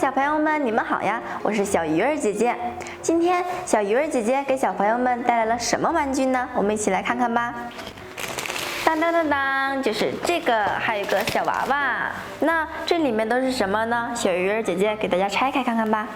小朋友们，你们好呀！我是小鱼儿姐姐。今天小鱼儿姐姐给小朋友们带来了什么玩具呢？我们一起来看看吧。当当当当，就是这个，还有一个小娃娃。那这里面都是什么呢？小鱼儿姐姐给大家拆开看看吧。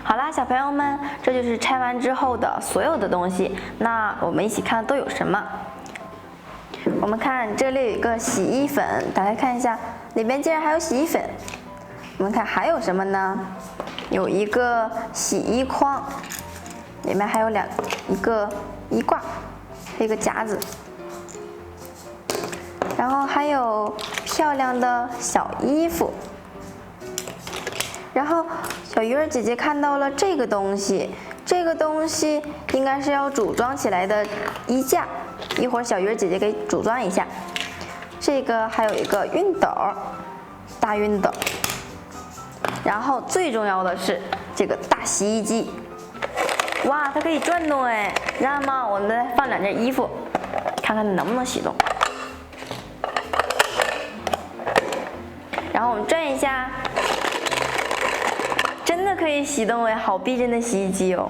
好啦，小朋友们，这就是拆完之后的所有的东西。那我们一起看都有什么？我们看这里有一个洗衣粉，打开看一下，里边竟然还有洗衣粉。我们看还有什么呢？有一个洗衣筐，里面还有一个衣挂，还有一个夹子，然后还有漂亮的小衣服。然后小鱼儿姐姐看到了这个东西，这个东西应该是要组装起来的衣架，一会儿小鱼儿姐姐给组装一下。这个还有一个熨斗，大熨斗。然后最重要的是这个大洗衣机，哇，它可以转动哎！那么我们再放两件衣服，看看能不能洗动。然后我们转一下。真的可以洗动哎，好逼真的洗衣机哦！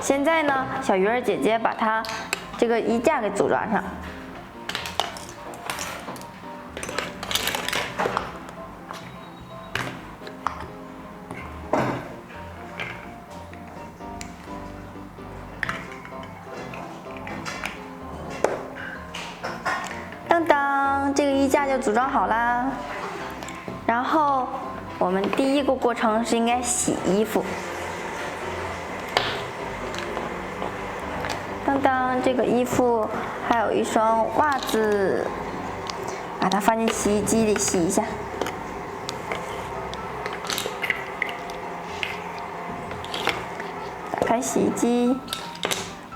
现在呢，小鱼儿姐姐把它这个衣架给组装上。当当，这个衣架就组装好啦。然后我们第一个过程是应该洗衣服。当当，这个衣服还有一双袜子，把它放进洗衣机里洗一下。打开洗衣机，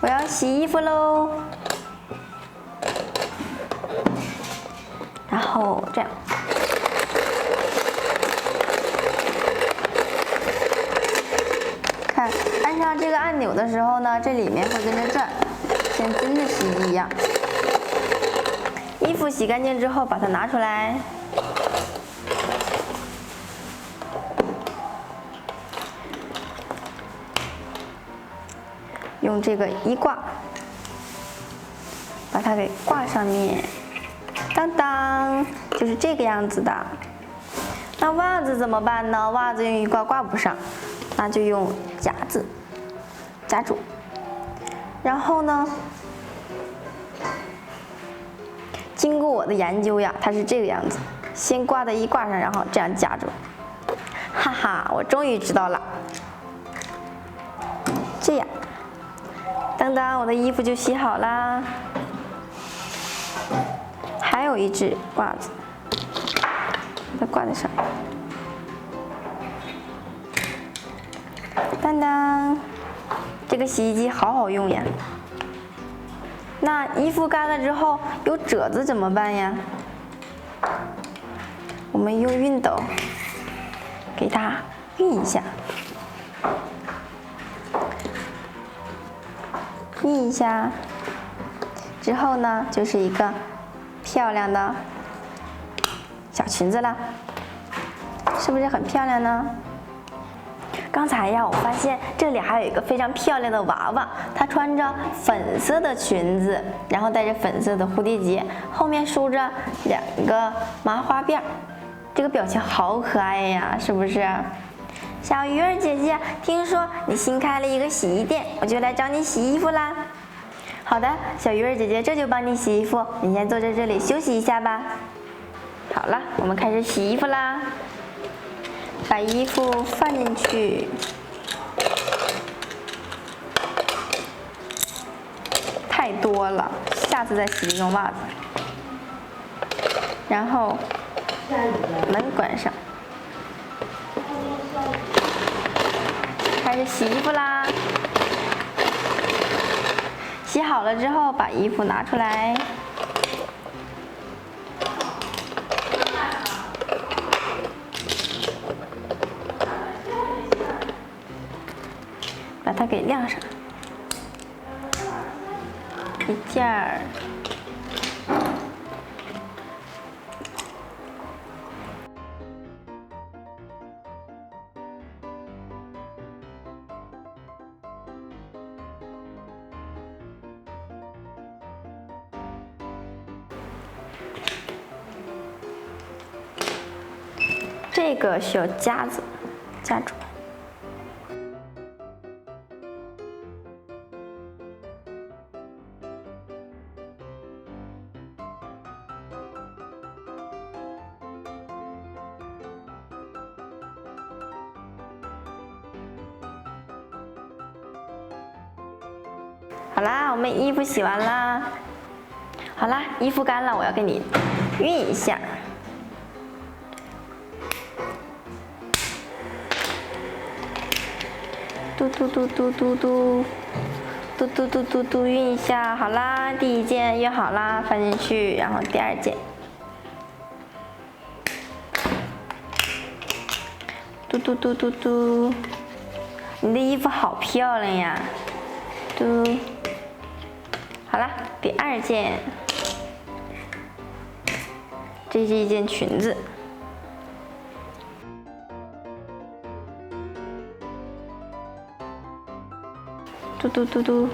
我要洗衣服喽。然后这样。按上这个按钮的时候呢，这里面会跟着转，像真的洗衣机一样。衣服洗干净之后，把它拿出来，用这个衣挂把它给挂上面，当当，就是这个样子的。那袜子怎么办呢？袜子用衣挂挂不上，那就用夹子夹住。然后呢，经过我的研究呀，它是这个样子，先挂在衣挂上，然后这样夹住。哈哈，我终于知道了。这样，当当，我的衣服就洗好啦。还有一只袜子，把它挂在上面。当当，这个洗衣机好好用呀。那衣服干了之后有褶子怎么办呀？我们用熨斗给它熨一下，熨一下之后呢，就是一个漂亮的小裙子啦，是不是很漂亮呢？刚才呀，我发现这里还有一个非常漂亮的娃娃，她穿着粉色的裙子，然后带着粉色的蝴蝶结，后面梳着两个麻花辫，这个表情好可爱呀，是不是？小鱼儿姐姐，听说你新开了一个洗衣店，我就来找你洗衣服啦。好的，小鱼儿姐姐这就帮你洗衣服，你先坐在这里休息一下吧。好了，我们开始洗衣服啦。把衣服放进去，太多了，下次再洗一双袜子。然后门关上，开始洗衣服啦。洗好了之后，把衣服拿出来，把它给晾上，一件儿。这个需要夹子夹住。好啦，我们衣服洗完啦。好啦，衣服干了，我要给你熨一下。嘟嘟嘟嘟嘟嘟，嘟嘟嘟嘟嘟，熨一下。好啦，第一件熨好啦，放进去，然后第二件。嘟嘟嘟嘟嘟，你的衣服好漂亮呀！嘟。好啦，第二件，这是一件裙子。嘟嘟嘟嘟。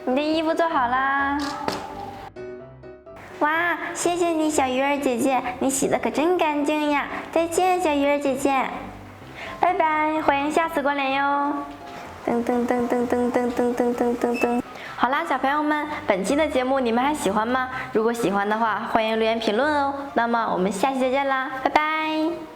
你的衣服做好啦！哇，谢谢你，小鱼儿姐姐，你洗的可真干净呀！再见，小鱼儿姐姐，拜拜，欢迎下次过来哟！噔噔噔噔噔噔噔噔噔噔噔。好啦，小朋友们，本期的节目你们还喜欢吗？如果喜欢的话，欢迎留言评论哦。那么我们下期再见啦，拜拜！